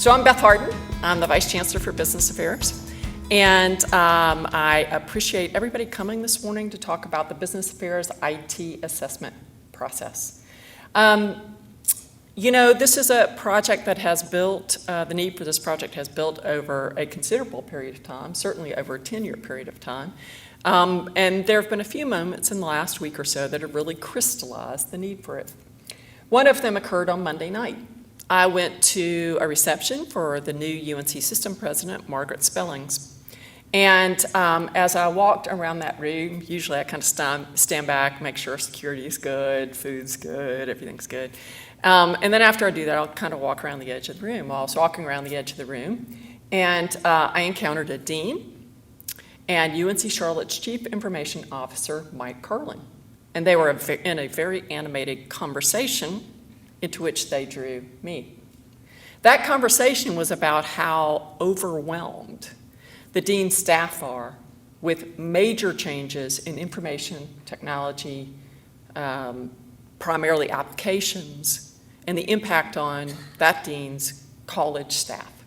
So I'm Beth Hardin. I'm the Vice Chancellor for Business Affairs. And I appreciate everybody coming this morning to talk about the Business Affairs IT assessment process. This is a project that has built, the need for this project has built over a considerable period of time, certainly over a 10-year period of time. And there have been a few moments in the last week or so that have really crystallized the need for it. One of them occurred on Monday night. I went to a reception for the new UNC system president, Margaret Spellings. And as I walked around that room, usually I kind of stand back, make sure security is good, food's good, everything's good. And then after I do that, I'll kind of walk around the edge of the room. I was walking around the edge of the room, and I encountered a dean and UNC Charlotte's Chief Information Officer, Mike Carlin. And they were in a very animated conversation into which they drew me. That conversation was about how overwhelmed the dean's staff are with major changes in information technology, primarily applications, and the impact on that dean's college staff.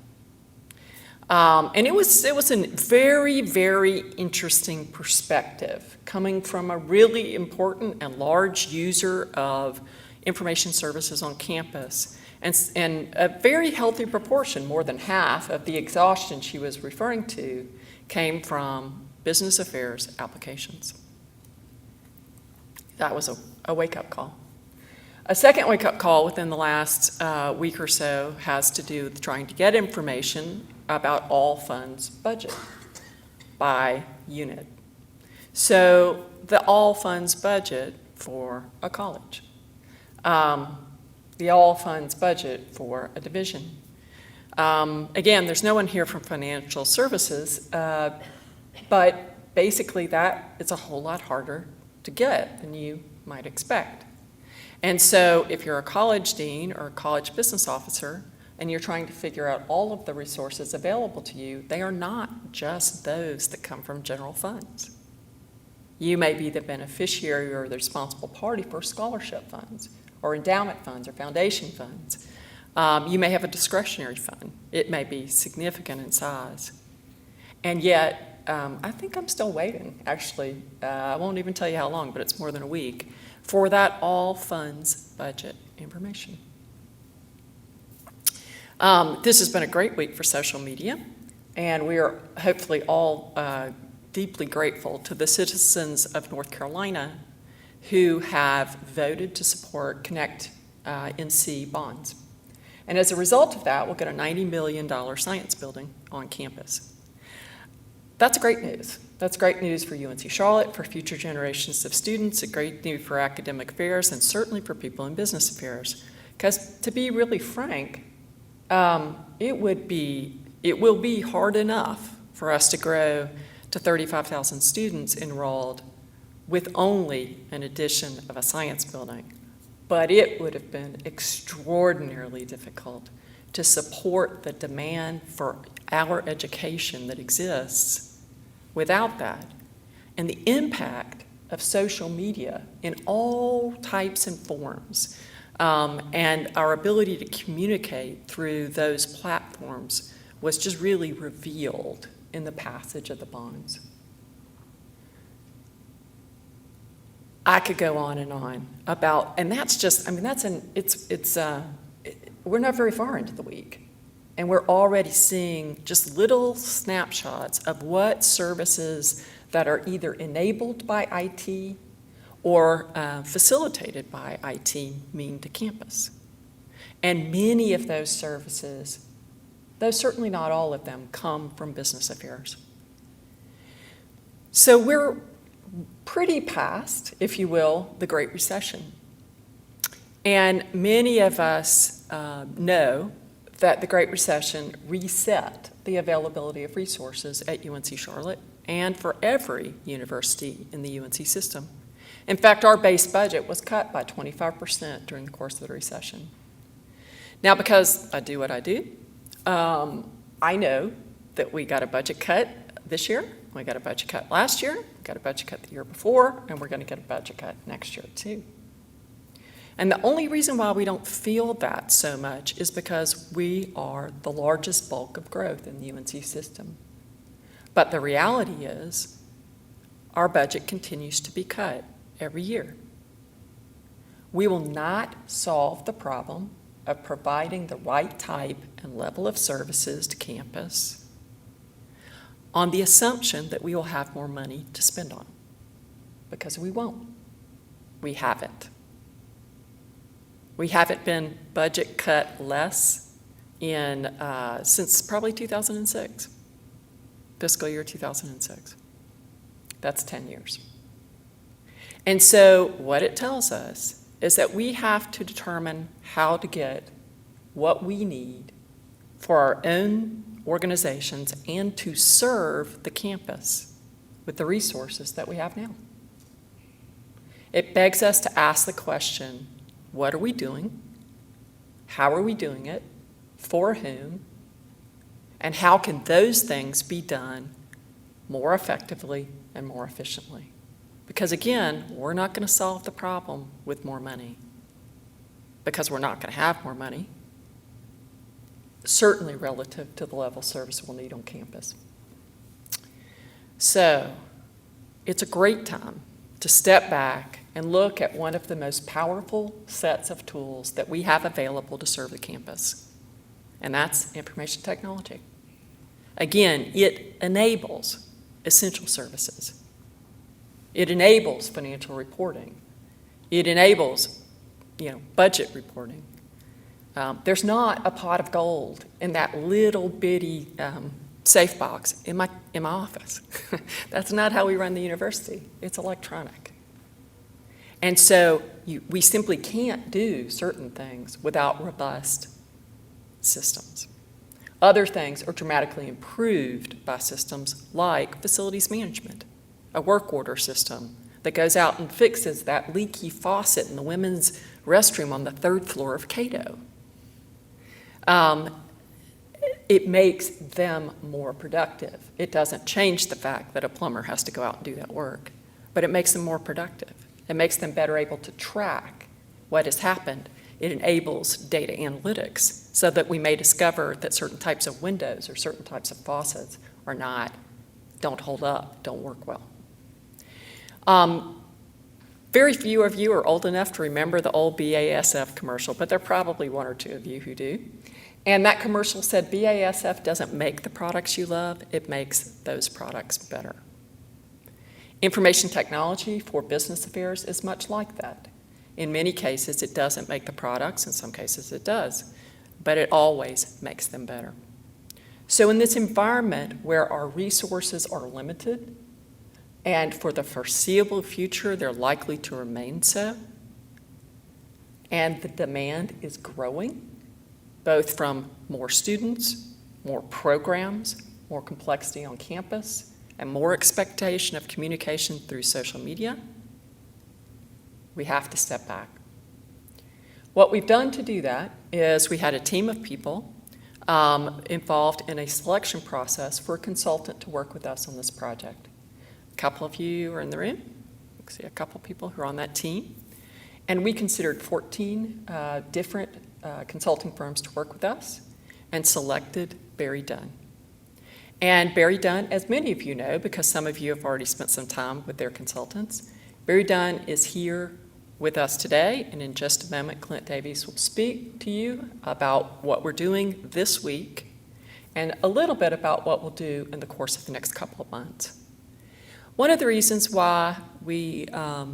And it was a very, very interesting perspective coming from a really important and large user of information services on campus, and a very healthy proportion, more than half of the exhaustion she was referring to came from business affairs applications. That was a wake-up call. A second wake-up call within the last week or so has to do with trying to get information about all funds budget by unit. So the all funds budget for a college. The all funds budget for a division. Again, there's no one here from financial services, but basically that is a whole lot harder to get than you might expect. And so if you're a college dean or a college business officer and you're trying to figure out all of the resources available to you, they are not just those that come from general funds. You may be the beneficiary or the responsible party for scholarship funds, or endowment funds, or foundation funds. You may have a discretionary fund. It may be significant in size. And yet, I think I'm still waiting, actually. I won't even tell you how long, but it's more than a week, for that all funds budget information. This has been a great week for social media, and we are hopefully all deeply grateful to the citizens of North Carolina who have voted to support Connect NC bonds. And as a result of that, we'll get a $90 million science building on campus. That's great news. That's great news for UNC Charlotte, for future generations of students, a great news for academic affairs, and certainly for people in business affairs. Because to be really frank, it will be hard enough for us to grow to 35,000 students enrolled with only an addition of a science building. But it would have been extraordinarily difficult to support the demand for our education that exists without that. And the impact of social media in all types and forms, and our ability to communicate through those platforms was just really revealed in the passage of the bonds. I could go on and on about, and that's just, we're not very far into the week, and we're already seeing just little snapshots of what services that are either enabled by IT or facilitated by IT mean to campus. And many of those services, though certainly not all of them, come from business affairs. So we're pretty past, if you will, the Great Recession. And many of us know that the Great Recession reset the availability of resources at UNC Charlotte and for every university in the UNC system. In fact, our base budget was cut by 25% during the course of the recession. Now, because I do what I do, I know that we got a budget cut this year, we got a budget cut last year, we got a budget cut the year before, and we're going to get a budget cut next year too. And the only reason why we don't feel that so much is because we are the largest bulk of growth in the UNC system. But the reality is, our budget continues to be cut every year. We will not solve the problem of providing the right type and level of services to campus on the assumption that we will have more money to spend on, because we won't. We haven't. We haven't been budget cut less since probably 2006, fiscal year 2006. That's 10 years. And so what it tells us is that we have to determine how to get what we need for our own organizations and to serve the campus with the resources that we have now. It begs us to ask the question, what are we doing? How are we doing it? For whom? And how can those things be done more effectively and more efficiently? Because again, we're not going to solve the problem with more money, because we're not going to have more money, certainly relative to the level of service we'll need on campus. So it's a great time to step back and look at one of the most powerful sets of tools that we have available to serve the campus, and that's information technology. Again, it enables essential services. It enables financial reporting. It enables, budget reporting. There's not a pot of gold in that little bitty safe box in my office. That's not how we run the university. It's electronic. And so we simply can't do certain things without robust systems. Other things are dramatically improved by systems like facilities management, a work order system that goes out and fixes that leaky faucet in the women's restroom on the 3rd floor of Cato. It makes them more productive. It doesn't change the fact that a plumber has to go out and do that work, but it makes them more productive. It makes them better able to track what has happened. It enables data analytics so that we may discover that certain types of windows or certain types of faucets don't hold up, don't work well. Very few of you are old enough to remember the old BASF commercial, but there are probably one or two of you who do. And that commercial said, BASF doesn't make the products you love, it makes those products better. Information technology for business affairs is much like that. In many cases, it doesn't make the products, in some cases it does, but it always makes them better. So in this environment where our resources are limited, and for the foreseeable future, they're likely to remain so, and the demand is growing, both from more students, more programs, more complexity on campus, and more expectation of communication through social media, we have to step back. What we've done to do that is we had a team of people involved in a selection process for a consultant to work with us on this project. A couple of you are in the room. You can see a couple of people who are on that team. And we considered 14 different consulting firms to work with us and selected BerryDunn. And BerryDunn, as many of you know, because some of you have already spent some time with their consultants, BerryDunn is here with us today, and in just a moment, Clint Davies will speak to you about what we're doing this week and a little bit about what we'll do in the course of the next couple of months. One of the reasons why we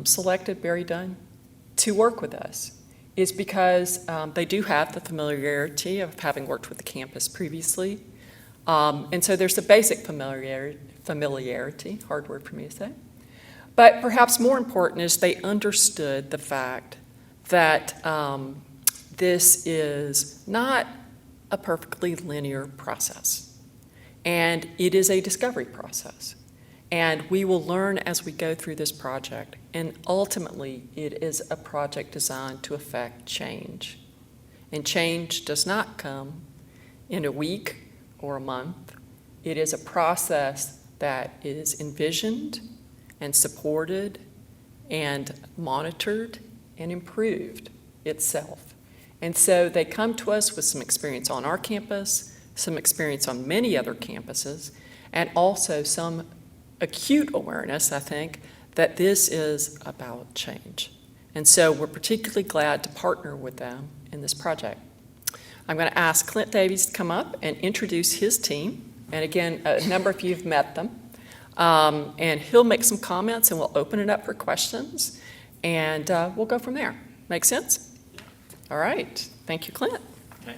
selected BerryDunn to work with us is because they do have the familiarity of having worked with the campus previously. And so there's a basic familiarity, hard word for me to say. But perhaps more important is they understood the fact that this is not a perfectly linear process. And it is a discovery process. And we will learn as we go through this project. And ultimately, it is a project designed to affect change. And change does not come in a week or a month. It is a process that is envisioned and supported and monitored and improved itself. And so they come to us with some experience on our campus, some experience on many other campuses, and also some acute awareness, I think, that this is about change. And so we're particularly glad to partner with them in this project. I'm going to ask Clint Davies to come up and introduce his team. And again, a number of you have met them. And he'll make some comments and we'll open it up for questions. And we'll go from there. Make sense? All right. Thank you, Clint. Okay.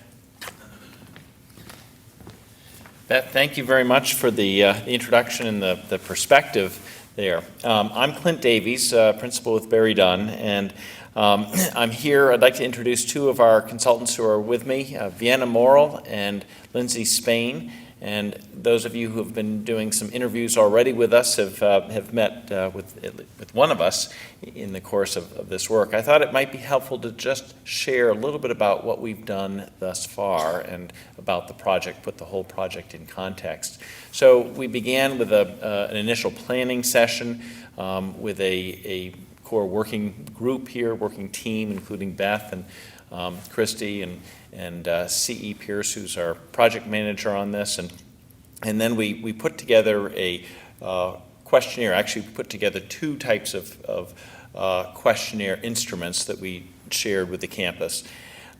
Beth, thank you very much for the introduction and the perspective there. I'm Clint Davies, principal with BerryDunn, and I'm here. I'd like to introduce two of our consultants who are with me, Vienna Morrill and Lindsay Spain. And those of you who have been doing some interviews already with us have met with one of us in the course of this work. I thought it might be helpful to just share a little bit about what we've done thus far and about the project, put the whole project in context. So we began with an initial planning session with a core working group here, working team, including Beth and Christy and C.E. Pierce, who's our project manager on this. And then we put together a questionnaire. Actually, we put together two types of questionnaire instruments that we shared with the campus.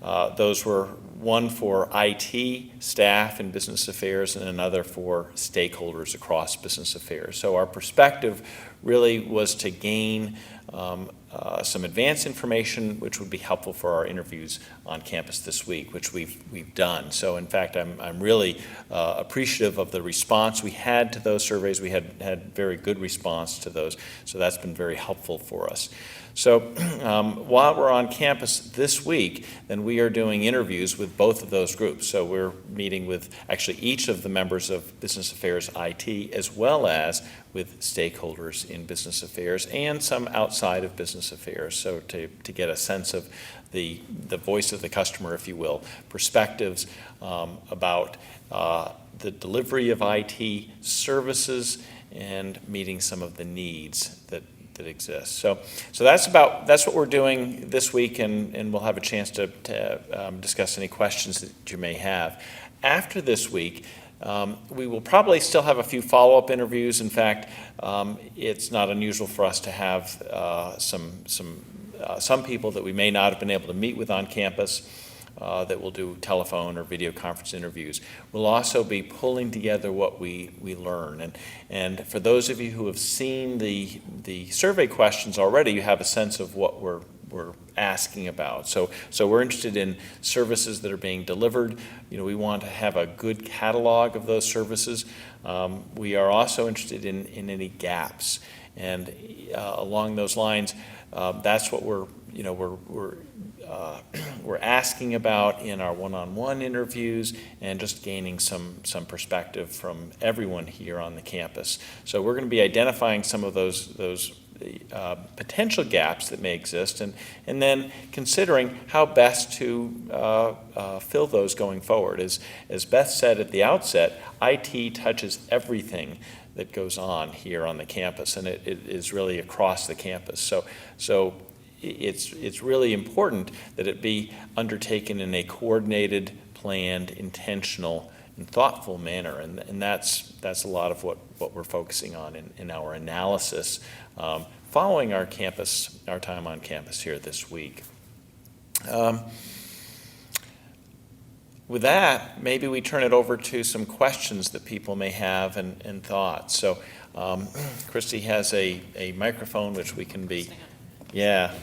Those were one for IT, staff, and business affairs, and another for stakeholders across business affairs. So our perspective really was to gain some advanced information which would be helpful for our interviews on campus this week, which we've done. So in fact, I'm really appreciative of the response we had to those surveys. We had very good response to those, so that's been very helpful for us. So while we're on campus this week, then we are doing interviews with both of those groups. So we're meeting with actually each of the members of Business Affairs IT, as well as with stakeholders in business affairs and some outside of business affairs. So to get a sense of the voice of the customer, if you will, perspectives about the delivery of IT services and meeting some of the needs that exists. So that's what we're doing this week, and we'll have a chance to discuss any questions that you may have. After this week, we will probably still have a few follow-up interviews. In fact, it's not unusual for us to have some people that we may not have been able to meet with on campus that will do telephone or video conference interviews. We'll also be pulling together what we learn. And for those of you who have seen the survey questions already, you have a sense of what we're asking about. So we're interested in services that are being delivered. We want to have a good catalog of those services. We are also interested in any gaps. And along those lines, that's what we're asking about in our one-on-one interviews and just gaining some perspective from everyone here on the campus. So we're going to be identifying some of those potential gaps that may exist and then considering how best to fill those going forward. As Beth said at the outset, IT touches everything that goes on here on the campus, and it is really across the campus. So it's really important that it be undertaken in a coordinated, planned, intentional, and thoughtful manner, and that's a lot of what we're focusing on in our analysis following our time on campus here this week. With that, maybe we turn it over to some questions that people may have and thoughts. So Christy has a microphone which we can be, yeah.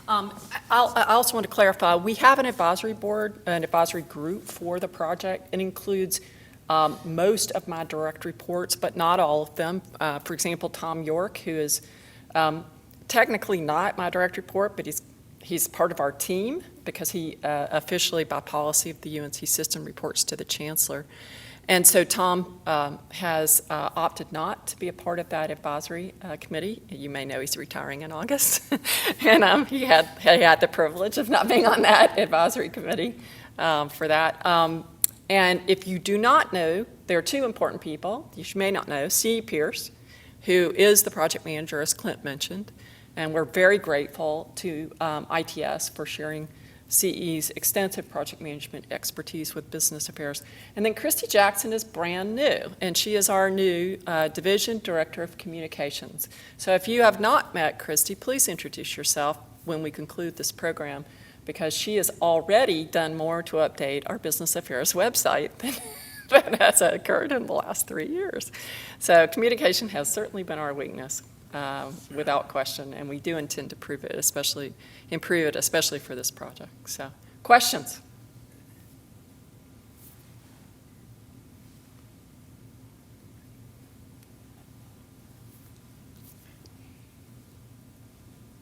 I also want to clarify, we have an advisory board, an advisory group for the project. It includes most of my direct reports, but not all of them. For example, Tom York, who is technically not my direct report, but he's part of our team because he officially, by policy of the UNC system, reports to the Chancellor. And so Tom has opted not to be a part of that advisory committee. You may know he's retiring in August. And he had the privilege of not being on that advisory committee for that. And if you do not know, there are two important people you may not know. C.E. Pierce, who is the project manager, as Clint mentioned, And we're very grateful to ITS for sharing CE's extensive project management expertise with business affairs. And then Christy Jackson is brand new, and she is our new Division Director of Communications. So if you have not met Christy, please introduce yourself when we conclude this program, because she has already done more to update our business affairs website than has occurred in the last 3 years. So communication has certainly been our weakness, without question, and we do intend to improve it, especially for this project. So, questions?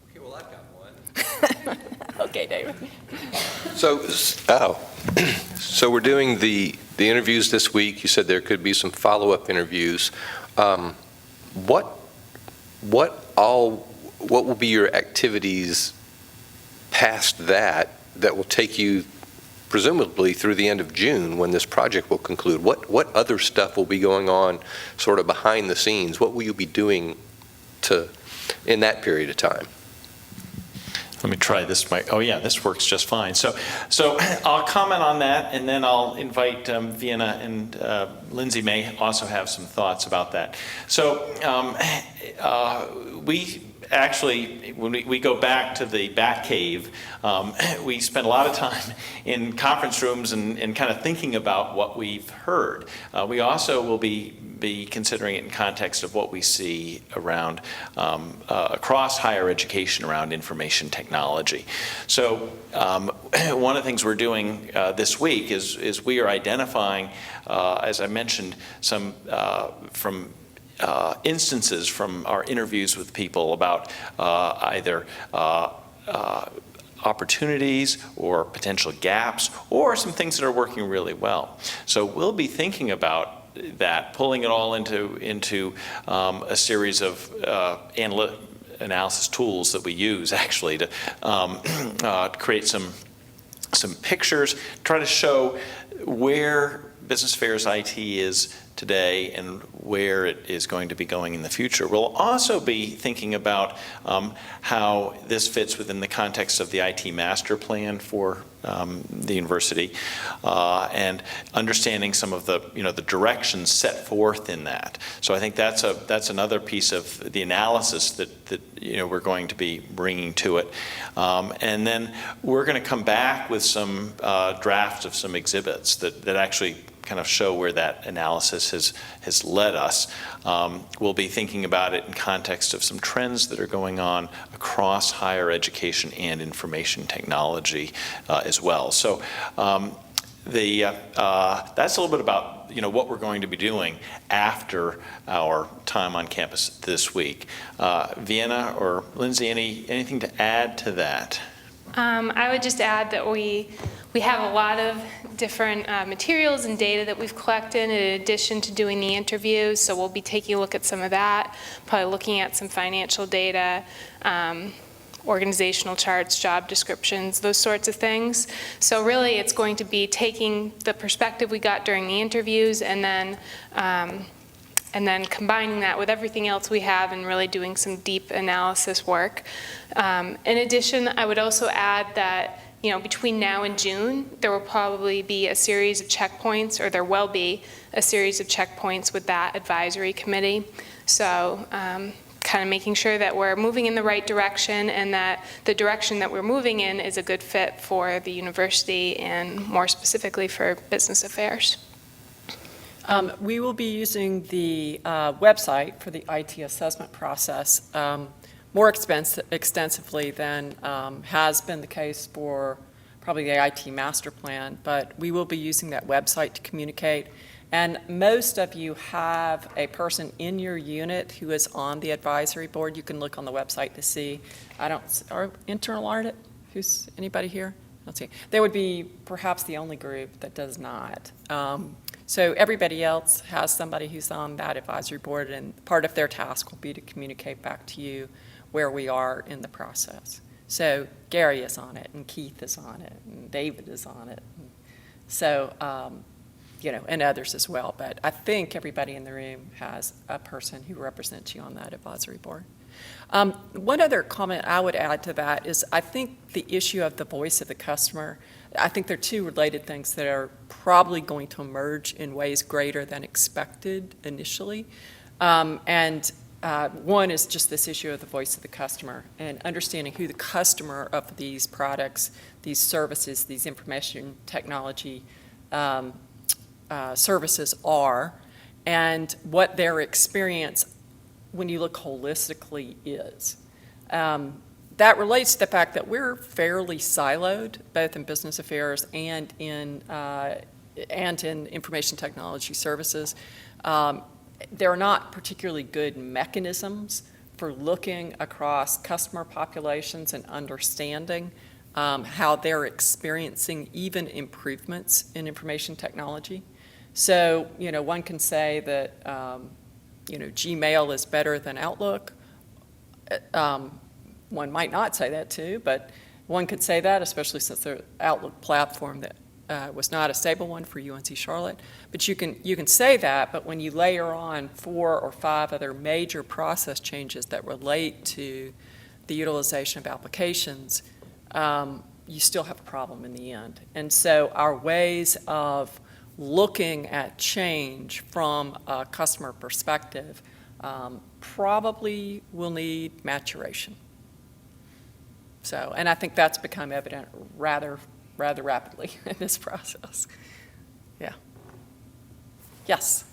Okay, well, I've got one. Okay, David. So we're doing the interviews this week. You said there could be some follow-up interviews. What will be your activities past that will take you presumably through the end of June when this project will conclude? What other stuff will be going on sort of behind the scenes? What will you be doing in that period of time? Let me try this mic. Oh yeah, this works just fine. So I'll comment on that, and then I'll invite Vienna and Lindsay may also have some thoughts about that. So we actually, when we go back to the Bat Cave, we spend a lot of time in conference rooms and kind of thinking about what we've heard. We also will be considering it in context of what we see around across higher education around information technology. So one of the things we're doing this week is we are identifying, as I mentioned, some from instances from our interviews with people about either opportunities or potential gaps or some things that are working really well. So we'll be thinking about that, pulling it all into a series of analysis tools that we use actually to create some pictures, try to show where business affairs IT is today and where it is going to be going in the future. We'll also be thinking about how this fits within the context of the IT master plan for the university and understanding some of the the directions set forth in that. So I think that's another piece of the analysis that we're going to be bringing to it, and then we're going to come back with some drafts of some exhibits that actually kind of show where that analysis has led us. We'll be thinking about it in context of some trends that are going on across higher education and information technology as well. So that's a little bit about what we're going to be doing after our time on campus this week. Vienna or Lindsay, anything to add to that? I would just add that we have a lot of different materials and data that we've collected in addition to doing the interviews, so we'll be taking a look at some of that, probably looking at some financial data, organizational charts, job descriptions, those sorts of things. So really it's going to be taking the perspective we got during the interviews and then combining that with everything else we have and really doing some deep analysis work. In addition, I would also add that between now and June, there will probably be a series of checkpoints, or there will be a series of checkpoints with that advisory committee. So kind of making sure that we're moving in the right direction and that the direction that we're moving in is a good fit for the university and more specifically for business affairs. We will be using the website for the IT assessment process more extensively than has been the case for probably the IT master plan, but we will be using that website to communicate. And most of you have a person in your unit who is on the advisory board. You can look on the website to see. Our internal audit, who's anybody here? Let's see. They would be perhaps the only group that does not. So everybody else has somebody who's on that advisory board, and part of their task will be to communicate back to you where we are in the process. So Gary is on it, and Keith is on it, and David is on it. So, and others as well. But I think everybody in the room has a person who represents you on that advisory board. One other comment I would add to that is I think the issue of the voice of the customer, I think they're two related things that are probably going to emerge in ways greater than expected initially. One is just this issue of the voice of the customer and understanding who the customer of these products, these services, these information technology services are, and what their experience, when you look holistically, is. That relates to the fact that we're fairly siloed, both in business affairs and in information technology services. There are not particularly good mechanisms for looking across customer populations and understanding how they're experiencing even improvements in information technology. So, one can say that, Gmail is better than Outlook. One might not say that too, but one could say that, especially since the Outlook platform that was not a stable one for UNC Charlotte. But you can say that, but when you layer on 4 or 5 other major process changes that relate to the utilization of applications, you still have a problem in the end. And so our ways of looking at change from a customer perspective probably will need maturation. So, and I think that's become evident rather rapidly in this process. Yeah. Yes.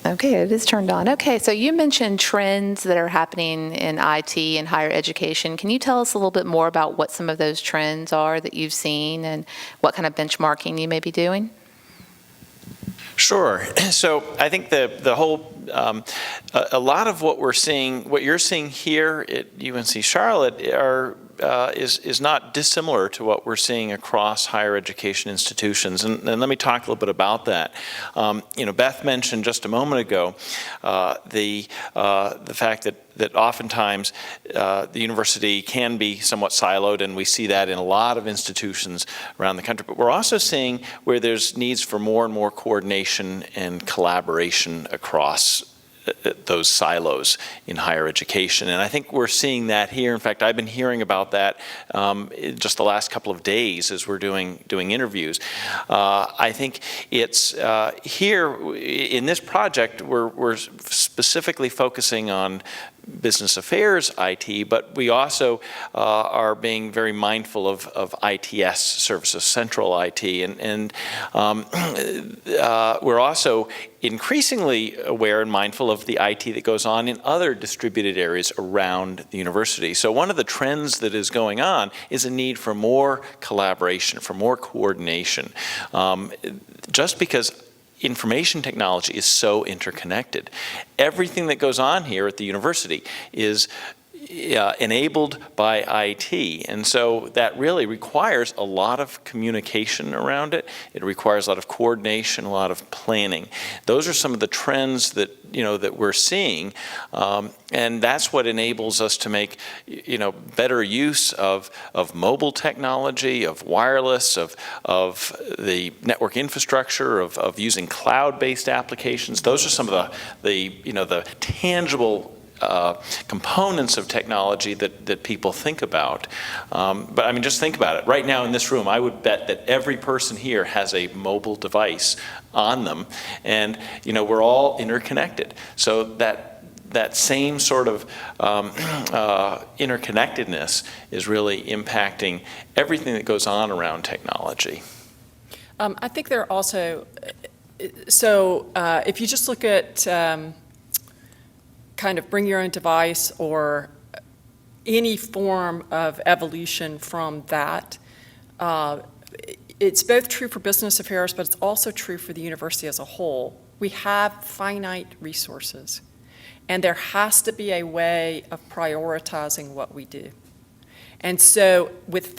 Okay, it is turned on. Okay, so you mentioned trends that are happening in IT and higher education. Can you tell us a little bit more about what some of those trends are that you've seen and what kind of benchmarking you may be doing? Sure. So I think the whole, a lot of what you're seeing here at UNC Charlotte is not dissimilar to what we're seeing across higher education institutions. And let me talk a little bit about that. Beth mentioned just a moment ago the fact that oftentimes the university can be somewhat siloed, and we see that in a lot of institutions around the country. But we're also seeing where there's needs for more and more coordination and collaboration across those silos in higher education. And I think we're seeing that here. In fact, I've been hearing about that just the last couple of days as we're doing interviews. I think it's here in this project, we're specifically focusing on business affairs IT, but we also are being very mindful of ITS services, central IT, and we're also increasingly aware and mindful of the IT that goes on in other distributed areas around the university. So one of the trends that is going on is a need for more collaboration, for more coordination, just because information technology is so interconnected. Everything that goes on here at the university is enabled by IT, and so that really requires a lot of communication around it. It requires a lot of coordination, a lot of planning. Those are some of the trends that that we're seeing, and that's what enables us to make better use of mobile technology, of wireless, of the network infrastructure, of using cloud-based applications. Those are some of the tangible components of technology that people think about. But I mean, just think about it. Right now in this room, I would bet that every person here has a mobile device on them, and we're all interconnected. So that same sort of interconnectedness is really impacting everything that goes on around technology. I think there are also, if you just look at kind of bring your own device or any form of evolution from that, it's both true for business affairs, but it's also true for the university as a whole. We have finite resources, and there has to be a way of prioritizing what we do. And so,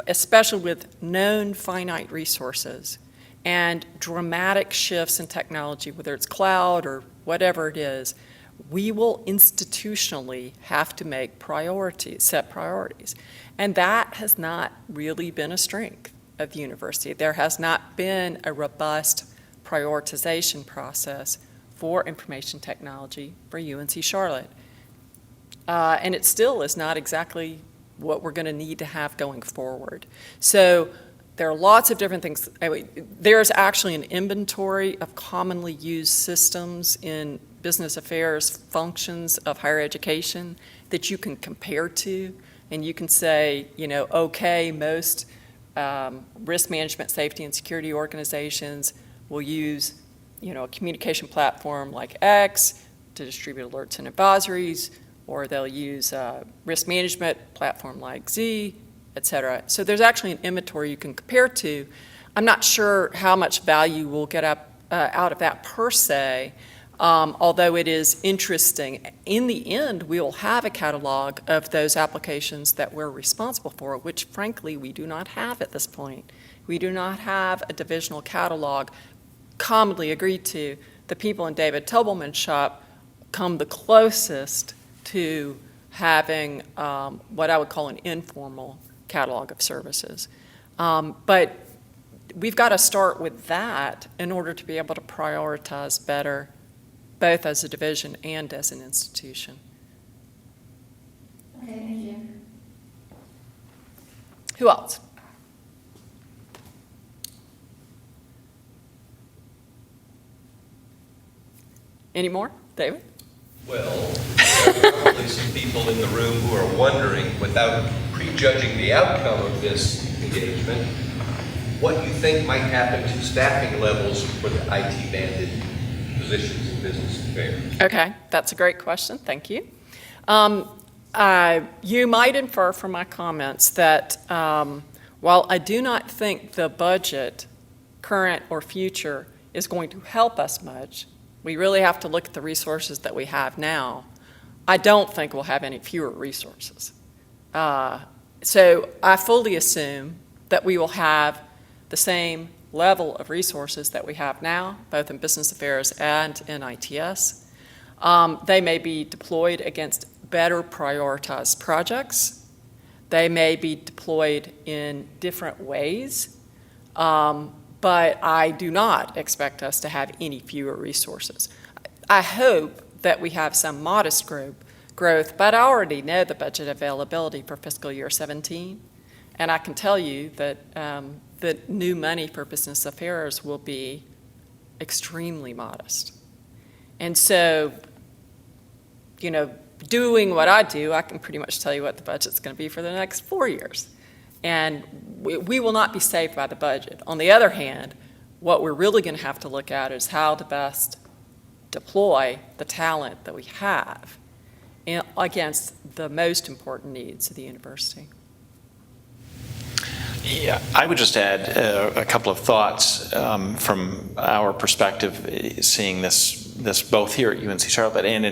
especially with known finite resources and dramatic shifts in technology, whether it's cloud or whatever it is, we will institutionally have to make set priorities. And that has not really been a strength of the university. There has not been a robust prioritization process for information technology for UNC Charlotte. And it still is not exactly what we're going to need to have going forward. So there are lots of different things. There's actually an inventory of commonly used systems in business affairs functions of higher education that you can compare to, and you can say, okay, most risk management, safety, and security organizations will use, a communication platform like X to distribute alerts and advisories, or they'll use a risk management platform like Z, et cetera. So there's actually an inventory you can compare to. I'm not sure how much value we'll get out of that per se, although it is interesting. In the end, we will have a catalog of those applications that we're responsible for, which frankly we do not have at this point. We do not have a divisional catalog commonly agreed to. The people in David Tobelman's shop come the closest to having what I would call an informal catalog of services. But we've got to start with that in order to be able to prioritize better, both as a division and as an institution. Okay, thank you. Who else? Any more? David? Well, there are probably some people in the room who are wondering, without prejudging the outcome of this engagement, what you think might happen to staffing levels for the IT-banded positions in business affairs. Okay, that's a great question. Thank you. You might infer from my comments that while I do not think the budget, current or future, is going to help us much, we really have to look at the resources that we have now. I don't think we'll have any fewer resources. So I fully assume that we will have the same level of resources that we have now, both in business affairs and in ITS. They may be deployed against better prioritized projects. They may be deployed in different ways. But I do not expect us to have any fewer resources. I hope that we have some modest growth, but I already know the budget availability for fiscal year 17, and I can tell you that the new money for business affairs will be extremely modest. And so, doing what I do, I can pretty much tell you what the budget's going to be for the next 4 years. And we will not be saved by the budget. On the other hand, what we're really going to have to look at is how to best deploy the talent that we have against the most important needs of the university. Yeah, I would just add a couple of thoughts from our perspective, seeing this both here at UNC Charlotte and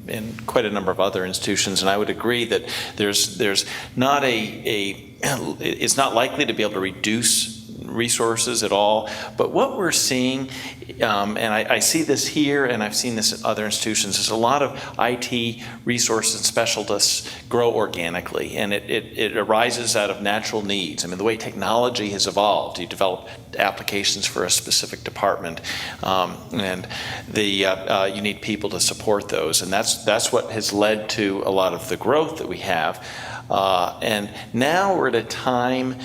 in quite a number of other institutions. And I would agree that there's not it's not likely to be able to reduce resources at all. But what we're seeing, and I see this here and I've seen this at other institutions, is a lot of IT resources and specialists grow organically, and it arises out of natural needs. I mean, the way technology has evolved, you develop applications for a specific department, and you need people to support those, and that's what has led to a lot of the growth that we have. And now we're at a time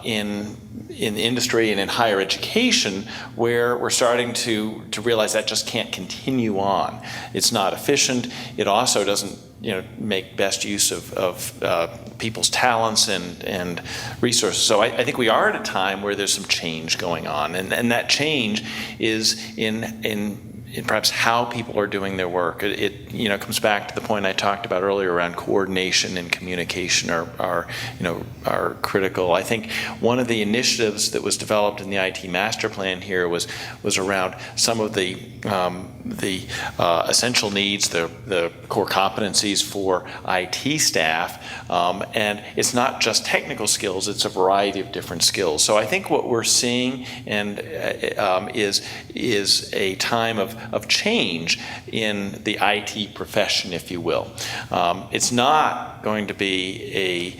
in industry and in higher education where we're starting to realize that just can't continue on. It's not efficient. It also doesn't make best use of people's talents and resources. So I think we are at a time where there's some change going on, and that change is in perhaps how people are doing their work. It comes back to the point I talked about earlier around coordination and communication are critical. I think one of the initiatives that was developed in the IT master plan here was around some of the essential needs, the core competencies for IT staff, and it's not just technical skills, it's a variety of different skills. So I think what we're seeing is a time of change in the IT profession, if you will. It's not going to be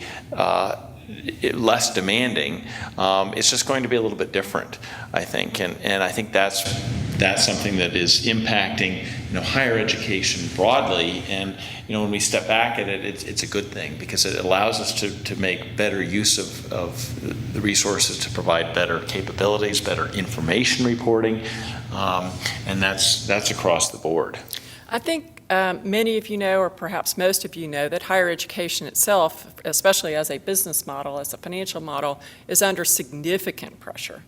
less demanding. It's just going to be a little bit different, I think, and I think that's something that is impacting, higher education broadly. And when we step back at it, it's a good thing, because it allows us to make better use of the resources to provide better capabilities, better information reporting, and that's across the board. I think many of you know, or perhaps most of you know, that higher education itself, especially as a business model, as a financial model, is under significant pressure.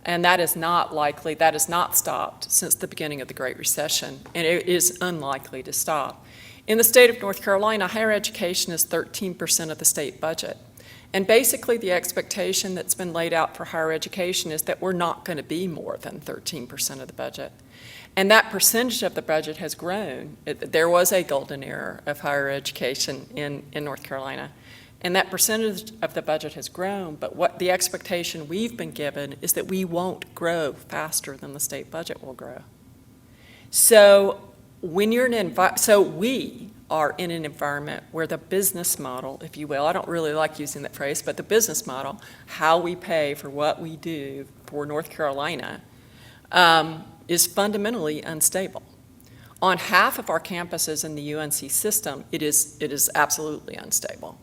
And that is not stopped since the beginning of the Great Recession, and it is unlikely to stop. In the state of North Carolina, higher education is 13% of the state budget. And basically the expectation that's been laid out for higher education is that we're not going to be more than 13% of the budget. And that percentage of the budget has grown. There was a golden era of higher education in North Carolina. And that percentage of the budget has grown, but what the expectation we've been given is that we won't grow faster than the state budget will grow. So we are in an environment where the business model, if you will, I don't really like using that phrase, but the business model, how we pay for what we do for North Carolina, is fundamentally unstable. On half of our campuses in the UNC system, it is absolutely unstable.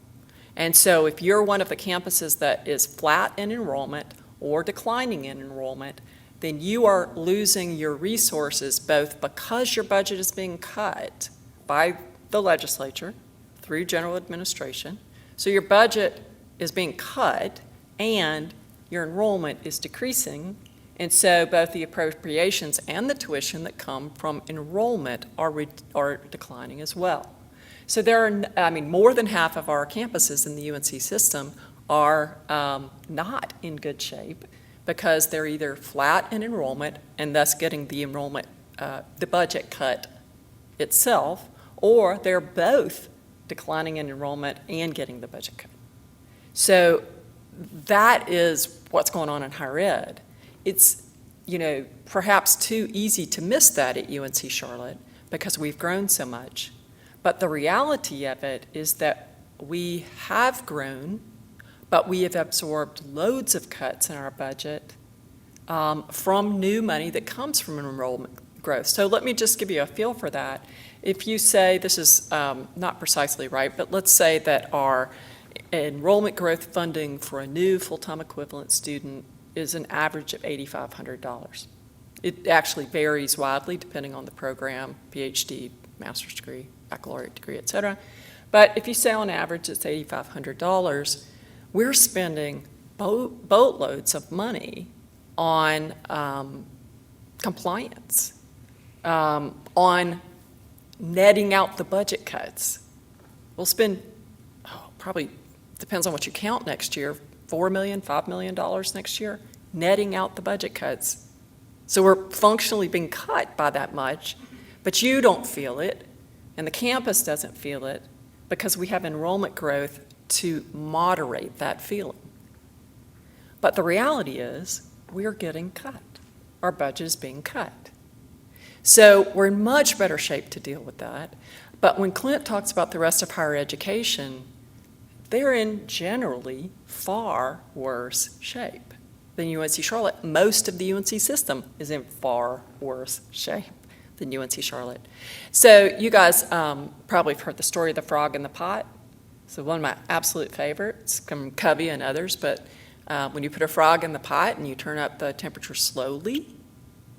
And so if you're one of the campuses that is flat in enrollment or declining in enrollment, then you are losing your resources, both because your budget is being cut by the legislature through general administration. So your budget is being cut and your enrollment is decreasing. And so both the appropriations and the tuition that come from enrollment are declining as well. So there are, more than half of our campuses in the UNC system are not in good shape, because they're either flat in enrollment and thus getting the enrollment, the budget cut itself, or they're both declining in enrollment and getting the budget cut. So that is what's going on in higher ed. It's, perhaps too easy to miss that at UNC Charlotte because we've grown so much. But the reality of it is that we have grown, but we have absorbed loads of cuts in our budget from new money that comes from enrollment growth. So let me just give you a feel for that. If you say, this is not precisely right, but let's say that our enrollment growth funding for a new full-time equivalent student is an average of $8,500. It actually varies widely depending on the program, PhD, master's degree, baccalaureate degree, et cetera. But if you say on average it's $8,500, we're spending boatloads of money on compliance, on netting out the budget cuts. We'll spend, probably depends on what you count next year, $4 million, $5 million next year, netting out the budget cuts. So we're functionally being cut by that much, but you don't feel it, and the campus doesn't feel it, because we have enrollment growth to moderate that feeling. But the reality is, we're getting cut. Our budget is being cut. So we're in much better shape to deal with that. But when Clint talks about the rest of higher education, they're in generally far worse shape than UNC Charlotte. Most of the UNC system is in far worse shape than UNC Charlotte. So you guys probably have heard the story of the frog in the pot. So one of my absolute favorites from Covey and others, but when you put a frog in the pot and you turn up the temperature slowly,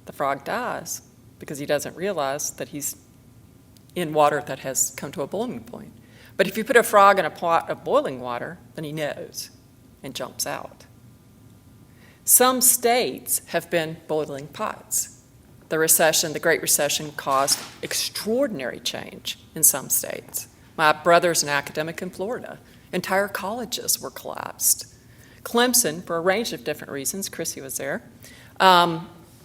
the frog dies because he doesn't realize that he's in water that has come to a boiling point. But if you put a frog in a pot of boiling water, then he knows and jumps out. Some states have been boiling pots. The recession, the Great Recession, caused extraordinary change in some states. My brother's an academic in Florida. Entire colleges were collapsed. Clemson, for a range of different reasons, Chrissy was there,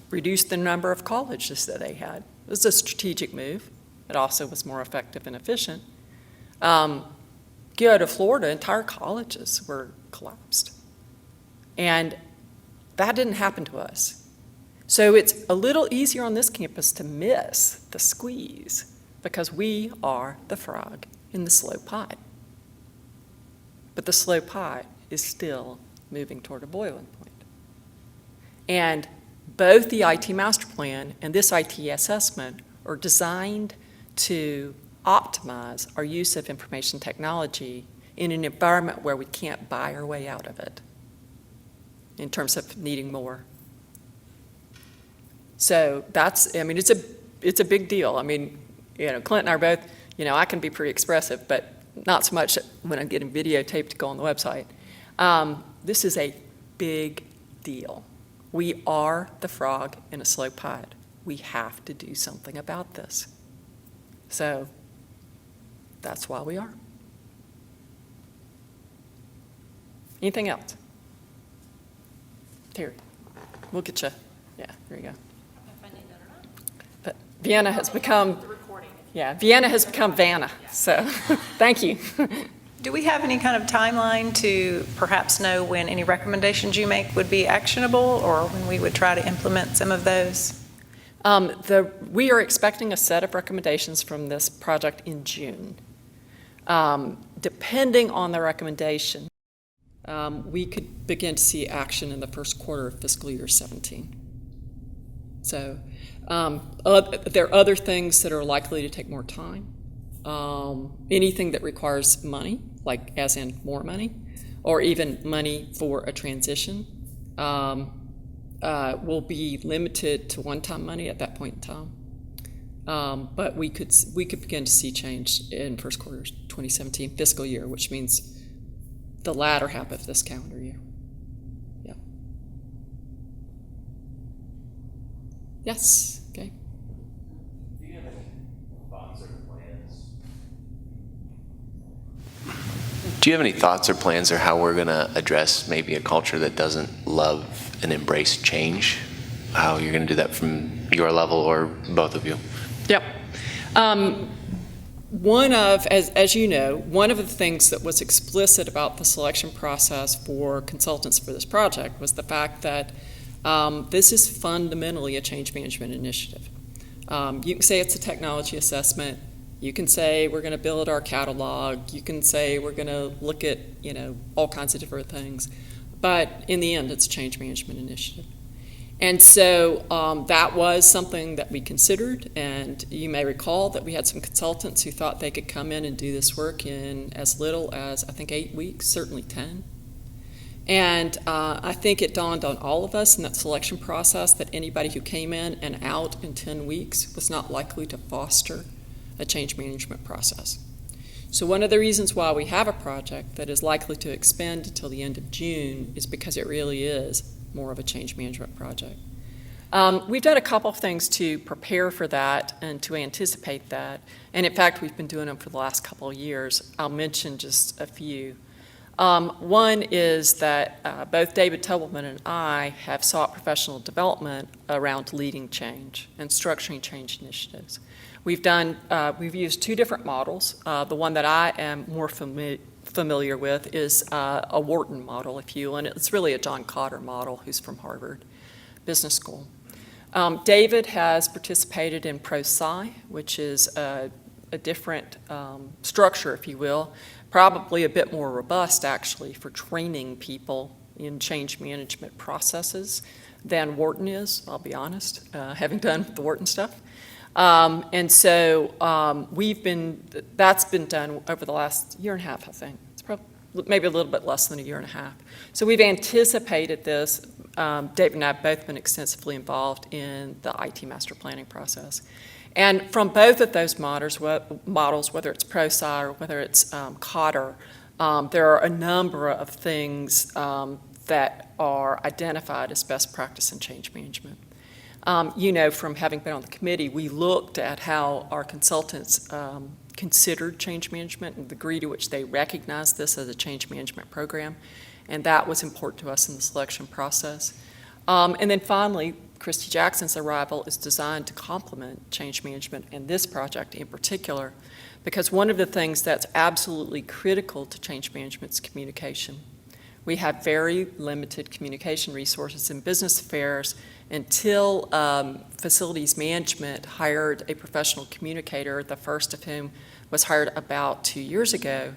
reduced the number of colleges that they had. It was a strategic move. It also was more effective and efficient. Go to Florida, entire colleges were collapsed. And that didn't happen to us. So it's a little easier on this campus to miss the squeeze because we are the frog in the slow pot. But the slow pot is still moving toward a boiling point. And both the IT master plan and this IT assessment are designed to optimize our use of information technology in an environment where we can't buy our way out of it in terms of needing more. So that's, I mean, it's a big deal. I mean, Clint and I are both, I can be pretty expressive, but not so much when I'm getting videotaped to go on the website. This is a big deal. We are the frog in a slow pod. We have to do something about this. So that's why we are. Anything else? Terry, we'll get you. Yeah, there you go. But Vienna has become, Vienna has become Vanna. So thank you. Do we have any kind of timeline to perhaps know when any recommendations you make would be actionable, or when we would try to implement some of those? We are expecting a set of recommendations from this project in June. Depending on the recommendation, we could begin to see action in the first quarter of fiscal year 17. So there are other things that are likely to take more time. Anything that requires money, like as in more money, or even money for a transition, will be limited to one-time money at that point in time. But we could begin to see change in first quarter 2017 fiscal year, which means the latter half of this calendar year. Yeah. Yes. Okay. Do you have any thoughts or plans? Do you have any thoughts or plans or how we're going to address maybe a culture that doesn't love and embrace change? How you're going to do that from your level or both of you? Yep. One of, as you know, one of the things that was explicit about the selection process for consultants for this project was the fact that this is fundamentally a change management initiative. You can say it's a technology assessment. You can say we're going to build our catalog. You can say we're going to look at, all kinds of different things. But in the end, it's a change management initiative. And so that was something that we considered, and you may recall that we had some consultants who thought they could come in and do this work in as little as, I think, 8 weeks, certainly 10. And I think it dawned on all of us in that selection process that anybody who came in and out in 10 weeks was not likely to foster a change management process. So one of the reasons why we have a project that is likely to expend until the end of June is because it really is more of a change management project. We've done a couple of things to prepare for that and to anticipate that. And in fact, we've been doing them for the last couple of years. I'll mention just a few. One is that both David Tobelman and I have sought professional development around leading change and structuring change initiatives. We've used two different models. The one that I am more familiar with is a Wharton model, if you will, and it's really a John Cotter model, who's from Harvard Business School. David has participated in ProSci, which is a different structure, if you will, probably a bit more robust, actually, for training people in change management processes than Wharton is, I'll be honest, having done the Wharton stuff. And so that's been done over the last year and a half, I think. It's probably maybe a little bit less than a year and a half. So we've anticipated this. Dave and I have both been extensively involved in the IT master planning process. And from both of those models, whether it's ProSci or whether it's Cotter, there are a number of things that are identified as best practice in change management. From having been on the committee, we looked at how our consultants considered change management and the degree to which they recognized this as a change management program, and that was important to us in the selection process. And then finally, Christy Jackson's arrival is designed to complement change management and this project in particular, because one of the things that's absolutely critical to change management is communication. We have very limited communication resources in business affairs until facilities management hired a professional communicator, the first of whom was hired about 2 years ago.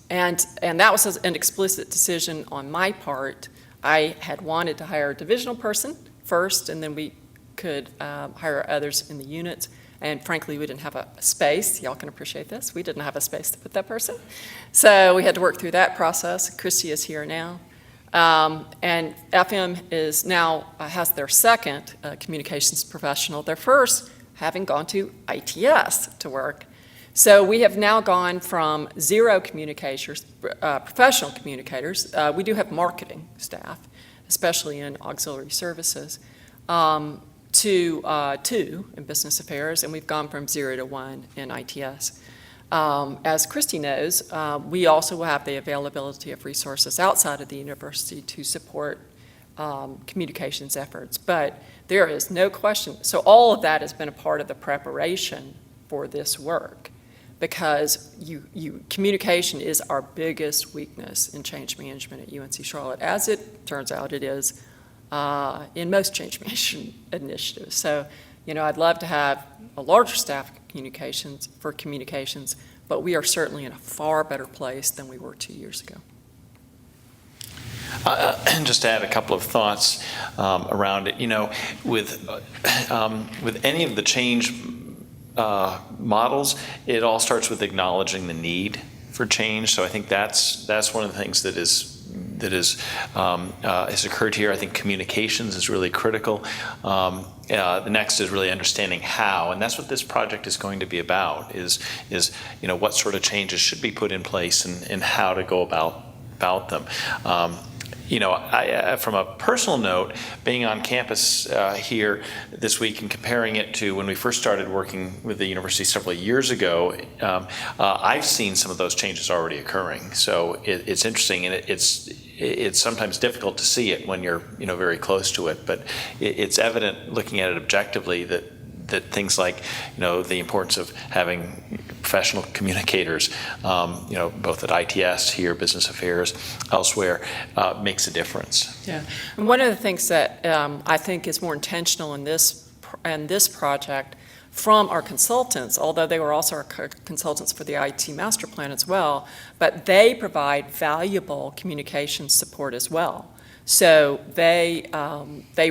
And that was an explicit decision on my part. I had wanted to hire a divisional person first, and then we could hire others in the units. And frankly, we didn't have a space. Y'all can appreciate this. We didn't have a space to put that person. So we had to work through that process. Christy is here now. And FM is now has their second communications professional, their first having gone to ITS to work. So we have now gone from 0 communicators, professional communicators. We do have marketing staff, especially in auxiliary services, to 2 in business affairs, and we've gone from 0 to 1 in ITS. As Christy knows, we also have the availability of resources outside of the university to support communications efforts, but there is no question. So all of that has been a part of the preparation for this work, because communication is our biggest weakness in change management at UNC Charlotte, as it turns out it is in most change management initiatives. So, I'd love to have a larger staff for communications, but we are certainly in a far better place than we were 2 years ago. Just to add a couple of thoughts around it, with any of the change models, it all starts with acknowledging the need for change. So I think that's one of the things that has occurred here. I think communications is really critical. The next is really understanding how, and that's what this project is going to be about. Is what sort of changes should be put in place and how to go about them. From a personal note, being on campus here this week and comparing it to when we first started working with the university several years ago, I've seen some of those changes already occurring. So it's interesting, and it's sometimes difficult to see it when you're very close to it, but it's evident looking at it objectively that things like the importance of having professional communicators, both at ITS here, business affairs, elsewhere, makes a difference. Yeah, and one of the things that I think is more intentional in this project from our consultants, although they were also our consultants for the IT master plan as well, but they provide valuable communication support as well. So they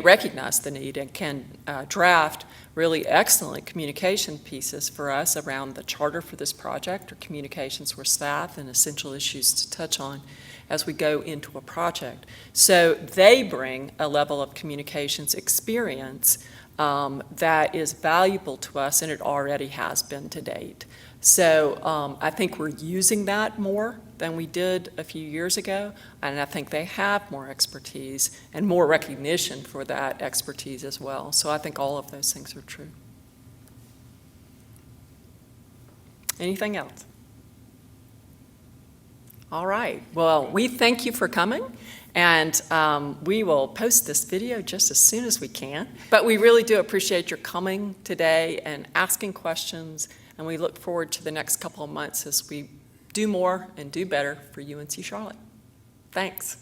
recognize the need and can draft really excellent communication pieces for us around the charter for this project, or communications for staff, and essential issues to touch on as we go into a project. So they bring a level of communications experience that is valuable to us, and it already has been to date. So I think we're using that more than we did a few years ago, and I think they have more expertise and more recognition for that expertise as well. So I think all of those things are true. Anything else? All right. Well, we thank you for coming, and we will post this video just as soon as we can. But we really do appreciate your coming today and asking questions, and we look forward to the next couple of months as we do more and do better for UNC Charlotte. Thanks.